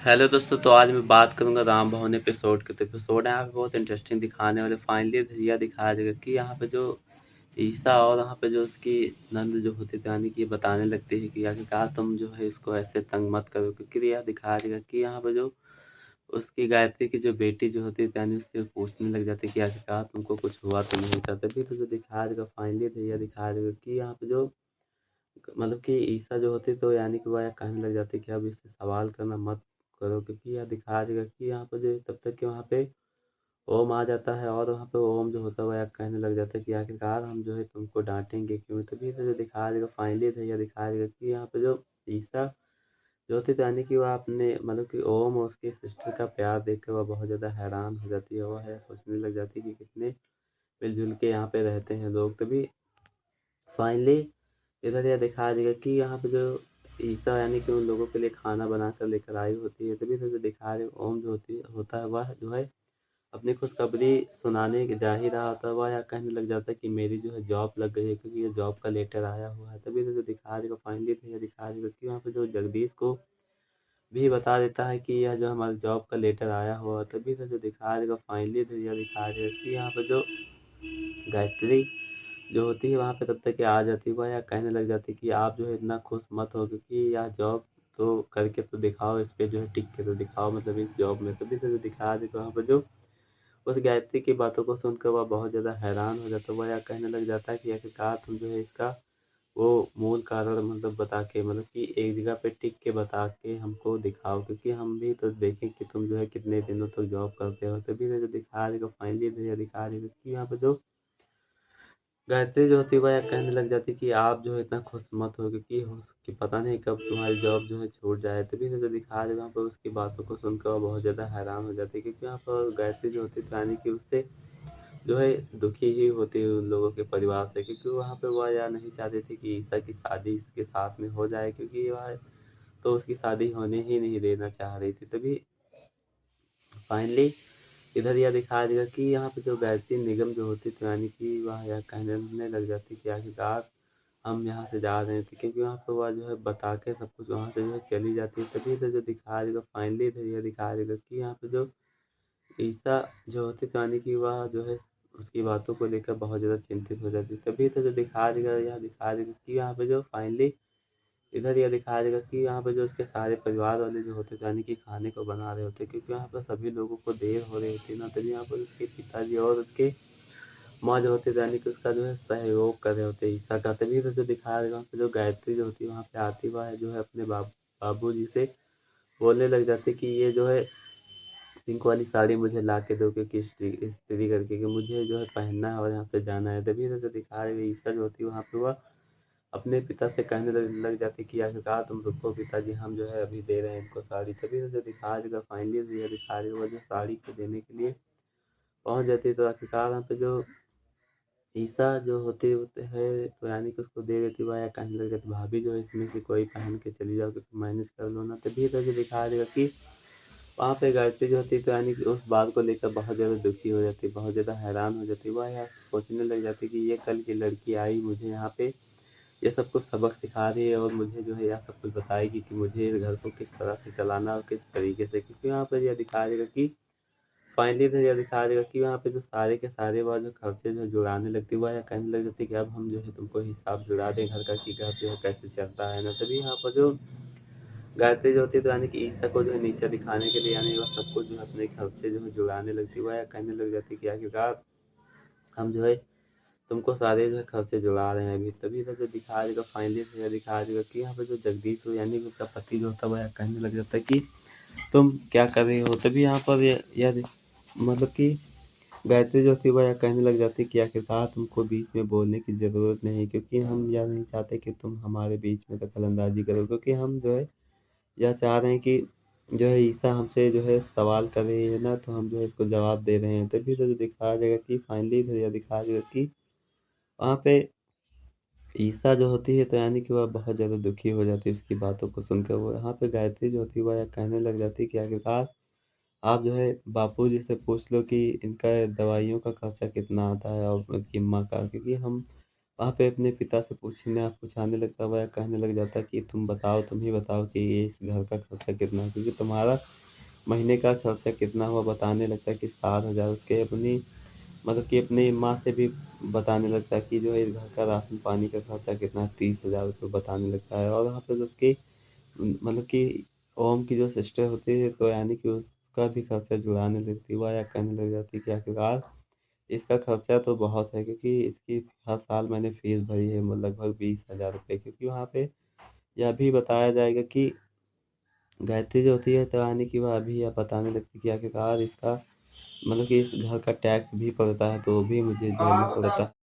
Hello दोस्तों, तो आज मैं बात करूंगा राम भवन एपिसोड के। तो एपिसोड यहाँ पे बहुत इंटरेस्टिंग दिखाने वाले। फाइनली धैर्य दिखाया जाएगा कि यहाँ पे जो ईसा और यहाँ पे जो उसकी नंद जो होती थी, यानी कि ये बताने लगती है कि आखिरकार तुम जो है इसको ऐसे तंग मत करो, क्योंकि यह दिखाया जाएगा कि यहाँ पे जो उसकी गायत्री की जो बेटी जो होती थी, यानी उससे पूछने लग जाती कि आखिरकार तुमको कुछ हुआ तो नहीं था। तभी तो जो दिखाया जाएगा, फाइनली धैर्य दिखाया जाएगा कि यहाँ पे जो मतलब कि ईसा जो होती तो यानी कि वह कहने लग जाती कि अब इससे सवाल करना मत करो, क्योंकि यह दिखाया जाएगा कि यहाँ पर जो तब तक कि वहाँ पे ओम आ जाता है, और वहाँ पे ओम जो होता है वह कहने लग जाता है कि आखिरकार हम जो है तुमको डांटेंगे क्यों। तभी तो जो दिखाया जाएगा, फाइनली तो यह दिखाया जाएगा कि यहाँ पे जो ईसा जो होती तो यानी कि वह अपने मतलब कि ओम और उसकी सिस्टर का प्यार देख कर वह बहुत ज़्यादा हैरान हो जाती है। वह है सोचने लग जाती है कि कितने मिलजुल के यहाँ पे रहते हैं लोग। तभी फाइनली इधर यह दिखाया जाएगा कि यहाँ पे जो ईसा यानी कि उन लोगों के लिए खाना बनाकर लेकर आई होती है। तभी तो जो दिखाया जाएगा, ओम जो होता है वह जो है अपनी खुशखबरी सुनाने के जा ही रहा होता है। वह यह कहने लग जाता है कि मेरी जो है जॉब लग गई है, क्योंकि ये जॉब का लेटर आया हुआ है। तभी तो जो दिखाया जाएगा, फाइनली तो यह दिखाया जाएगा कि वहाँ पे जो जगदीश को भी बता देता है कि यह जो हमारे जॉब का लेटर आया हुआ है। तभी तो जो दिखाया जाएगा, फाइनली तो यह दिखाया जाएगा कि यहाँ पे जो गायत्री जो होती है वहाँ पे तब तक ये आ जाती है। वह यह कहने लग जाती है कि आप जो है इतना खुश मत हो, क्योंकि यह जॉब तो करके तो दिखाओ, इस पे जो है टिक के तो दिखाओ, मतलब इस जॉब में। तभी तो जो दिखाया जाए, वहाँ पर जो उस गायत्री की बातों को सुनकर वह बहुत ज़्यादा हैरान हो जाता है। वह यह कहने लग जाता है कि आखिरकार तुम जो है इसका वो मूल कारण मतलब बता के, मतलब कि एक जगह पे टिक के बता के हमको दिखाओ, क्योंकि हम भी तो देखें कि तुम जो है कितने दिनों तक जॉब करते हो। तभी तो जो दिखा देगा, फाइनली दिखा देगा कि यहाँ पे जो गायत्री जो होती है वह कहने लग जाती है कि आप जो है इतना खुश मत हो, क्योंकि हो कि पता नहीं कब तुम्हारी जॉब जो है छूट जाए। तभी से जो दिखा रहे वहाँ पर उसकी बातों को सुनकर वो बहुत ज़्यादा हैरान हो जाती है, क्योंकि यहाँ पर गायत्री जो होती है तो यानी कि उससे जो है दुखी ही होती है उन लोगों के परिवार से, क्योंकि वहाँ पे वह यह नहीं चाहती थी कि ईसा की शादी इसके साथ में हो जाए, क्योंकि वह तो उसकी शादी होने ही नहीं देना चाह रही थी। तभी फाइनली इधर यह दिखाया जाएगा कि यहाँ पे जो गायत्री निगम जो होती थी, यानी कि वह यह कहने लग जाती कि आखिरकार हम यहाँ से जा रहे थे, क्योंकि वहाँ पे वह जो है बता के सब कुछ वहाँ से जो है चली जाती है। तभी तो जो दिखाया जाएगा, फाइनली इधर यह दिखाया जाएगा कि यहाँ पे जो ईसा जो होती थी, यानी कि वह जो है उसकी बातों को लेकर बहुत ज़्यादा चिंतित हो जाती है। तभी तो जो दिखाया जाएगा, यह दिखाया जाएगा कि यहाँ पे जो फाइनली इधर यह दिखाया जाएगा कि यहाँ पे जो उसके सारे परिवार वाले जो होते थे, यानी कि खाने को बना रहे होते, क्योंकि यहाँ पर सभी लोगों को देर हो रही होती है ना। तभी यहाँ पर उसके पिताजी और उसके माँ जो होती है, यानी कि उसका जो है सहयोग कर रहे होते हैं ईसा का। तभी तो जो दिखाया जाएगा, वहाँ पे जो गायत्री जो होती है वहाँ पे आती हुआ है जो है अपने बाबू जी से बोलने लग जाते कि ये जो है पिंक वाली साड़ी मुझे ला के दो, क्योंकि इस्त्री करके कि मुझे जो है पहनना है और यहाँ पे जाना है। तभी तो जो दिखा रहे ईसा जो होती है वहाँ पे वह अपने पिता से कहने लग जाती कि आखिरकार तुम रुको पिताजी, हम जो है अभी दे रहे हैं इनको साड़ी। तभी तो जो दिखा देगा, फाइनली तो ये दिखा देगा, वो जो साड़ी को देने के लिए पहुँच जाती है। तो आखिरकार यहाँ पे जो ईसा जो है तो यानी कि उसको दे देती है, या कहने लग जाती भाभी जो है इसमें से कोई पहन के चली जाओ, क्योंकि मैनेज कर लो ना। तभी तो जो दिखा देगा कि वहाँ पे गायत्री जो होती है तो यानी कि उस बात को लेकर बहुत ज़्यादा दुखी हो जाती है, बहुत ज़्यादा हैरान हो जाती है। वह यार सोचने लग जाती है कि ये कल की लड़की आई मुझे यहाँ पे ये सब कुछ सबक सिखा रही है, और मुझे जो है यह सब कुछ बताएगी कि मुझे इस घर को किस तरह से चलाना और किस तरीके से। क्योंकि यहाँ पर यह दिखा देगा कि फाइनली तो यह दिखा देगा कि वहाँ पे जो सारे के सारे वह जो खर्चे जो जुड़ाने लगती है, वह यह कहने लग जाती है कि अब हम जो है तुमको हिसाब जुड़ा दें घर का, कि घर जो है कैसे चलता है ना। तभी यहाँ पर जो गायत्री जो होती है तो यानी कि ईसा को जो है नीचा दिखाने के लिए, यानी वह सब कुछ जो है अपने खर्चे जो है जुड़ाने लगती है। वह यह कहने लग जाती है कि आखिरकार हम जो है तुमको सारे जो है खर्चे जुड़ा रहे हैं अभी। तभी तो जो दिखा देगा, फाइनली तो यह दिखा देगा कि यहाँ पे जो जगदीश हो यानी कि उसका पति जो होता है वह कहने लग जाता है कि तुम क्या कर रही हो। तभी यहाँ पर मतलब कि गायत्री जो थी वह कहने लग जाती है कि आखिरकार तुमको बीच में बोलने की ज़रूरत नहीं, क्योंकि हम यह नहीं चाहते कि तुम हमारे बीच में दखल अंदाजी करो, क्योंकि हम जो है यह चाह रहे हैं कि जो है ईसा हमसे जो है सवाल कर रही है ना, तो हम जो है इसको जवाब दे रहे हैं। तभी तो जो दिखाया जाएगा कि फाइनली तो यह दिखाया जाएगा कि वहाँ पे ईसा जो होती है तो यानी कि वह बहुत ज़्यादा दुखी हो जाती है उसकी बातों को सुनकर। वो यहाँ पे गायत्री जो होती है वह कहने लग जाती है कि आखिरकार आप जो है बापू जी से पूछ लो कि इनका दवाइयों का खर्चा कितना आता है और उनकी माँ का, क्योंकि हम वहाँ पे अपने पिता से पूछाने लगता है, वह कहने लग जाता है कि तुम बताओ, तुम ही बताओ कि ये इस घर का खर्चा कितना है? क्योंकि तुम्हारा महीने का खर्चा कितना हुआ? बताने लगता है कि 7,000। उसके अपनी मतलब कि अपनी माँ से भी बताने लगता है कि जो है इस घर का राशन पानी का खर्चा कितना है, 30,000 रुपये बताने लगता है। और वहाँ पे जो उसकी मतलब कि ओम की जो सिस्टर होती है, तो यानी कि उसका भी खर्चा जुड़ाने लगती है। वह या कहने लग जाती है कि आखिरकार इसका खर्चा तो बहुत है, क्योंकि इसकी हर साल मैंने फीस भरी है लगभग 20,000 रुपये। क्योंकि वहाँ पे यह भी बताया जाएगा कि गायत्री जो होती है, तो यानी कि वह अभी यह बताने लगती है कि आखिरकार इसका मतलब कि इस घर का टैक्स भी पड़ता है, तो वो भी मुझे देना पड़ता है।